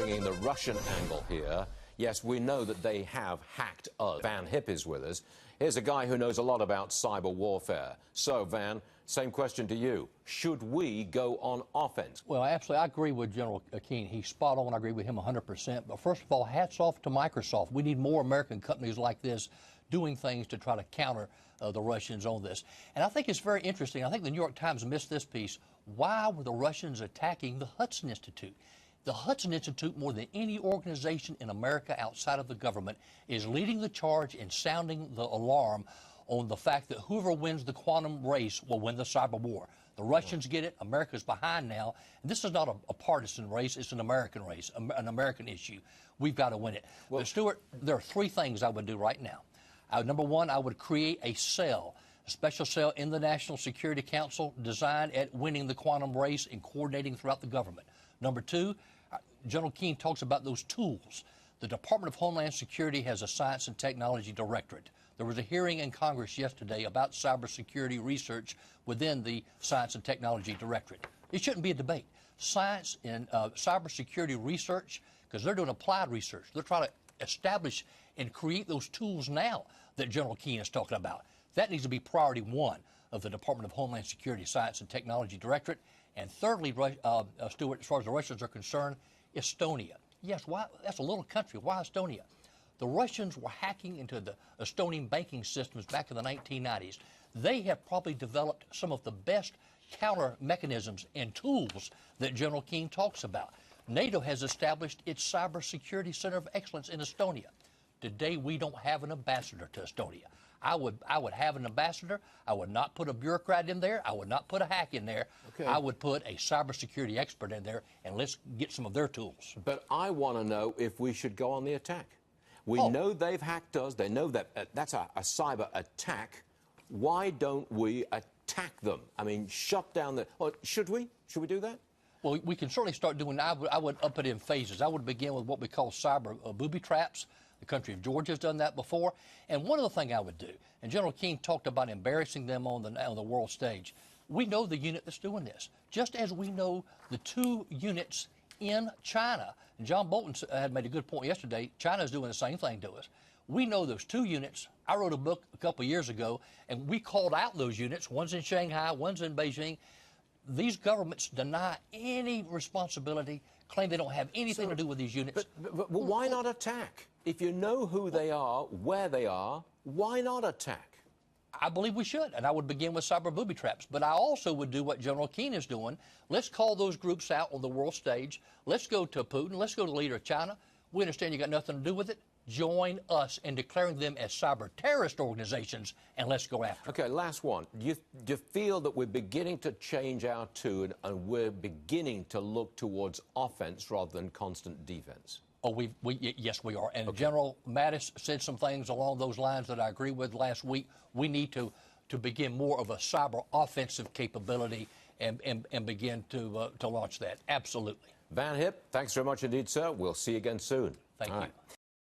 bringing the Russian angle here. Yes, we know that they have hacked us. Van Hipp is with us. Here's a guy who knows a lot about cyber warfare. So, Van, same question to you. Should we go on offense? Well, absolutely. I agree with General Keane. He's spot on. I agree with him 100%. But first of all, hats off to Microsoft. We need more American companies like this doing things to try to counter the Russians on this. And I think it's very interesting. I think the New York Times missed this piece. Why were the Russians attacking the Hudson Institute? The Hudson Institute, more than any organization in America outside of the government, is leading the charge and sounding the alarm on the fact that whoever wins the quantum race will win the cyber war. The Russians get it. America's behind now. And this is not a partisan race. It's an American race, an American issue. We've got to win it. Well, but Stuart, there are three things I would do right now. Number one, I would create a cell, a special cell in the National Security Council designed at winning the quantum race and coordinating throughout the government. Number two, General Keane talks about those tools. The Department of Homeland Security has a Science and Technology Directorate. There was a hearing in Congress yesterday about cybersecurity research within the Science and Technology Directorate. It shouldn't be a debate. Science and cybersecurity research, because they're doing applied research. They're trying to establish and create those tools now that General Keane is talking about. That needs to be priority one of the Department of Homeland Security Science and Technology Directorate. And thirdly, Stuart, as far as the Russians are concerned, Estonia. Yes, why? That's a little country. Why Estonia? The Russians were hacking into the Estonian banking systems back in the 1990s. They have probably developed some of the best counter mechanisms and tools that General Keane talks about. NATO has established its Cybersecurity Center of Excellence in Estonia. Today, we don't have an ambassador to Estonia. I would have an ambassador. I would not put a bureaucrat in there. I would not put a hack in there. Okay. I would put a cybersecurity expert in there, and let's get some of their tools. But I want to know if we should go on the attack. We know they've hacked us. They know that that's a cyber attack. Why don't we attack them? I mean, shut down the... Well, should we? Should we do that? Well, we can certainly start doing... I would up it in phases. I would begin with what we call cyber booby-traps. The country of Georgia has done that before. And one other thing I would do, and General Keane talked about embarrassing them on the world stage. We know the unit that's doing this, just as we know the two units in China. And John Bolton had made a good point yesterday. China's doing the same thing to us. We know those two units. I wrote a book a couple of years ago, and we called out those units. One's in Shanghai, one's in Beijing. These governments deny any responsibility, claim they don't have anything to do with these units. But why not attack? If you know who they are, where they are, why not attack? I believe we should, and I would begin with cyber booby traps. But I also would do what General Keane is doing. Let's call those groups out on the world stage. Let's go to Putin. Let's go to the leader of China. We understand you got nothing to do with it. Join us in declaring them as cyber terrorist organizations, and let's go after them. Okay, last one. Do you feel that we're beginning to change our tune and we're beginning to look towards offense rather than constant defense? Oh, yes, we are. And General Mattis said some things along those lines that I agree with last week. We need to begin more of a cyber offensive capability and begin to launch that. Absolutely. Van Hipp, thanks very much indeed, sir. We'll see you again soon. Thank you.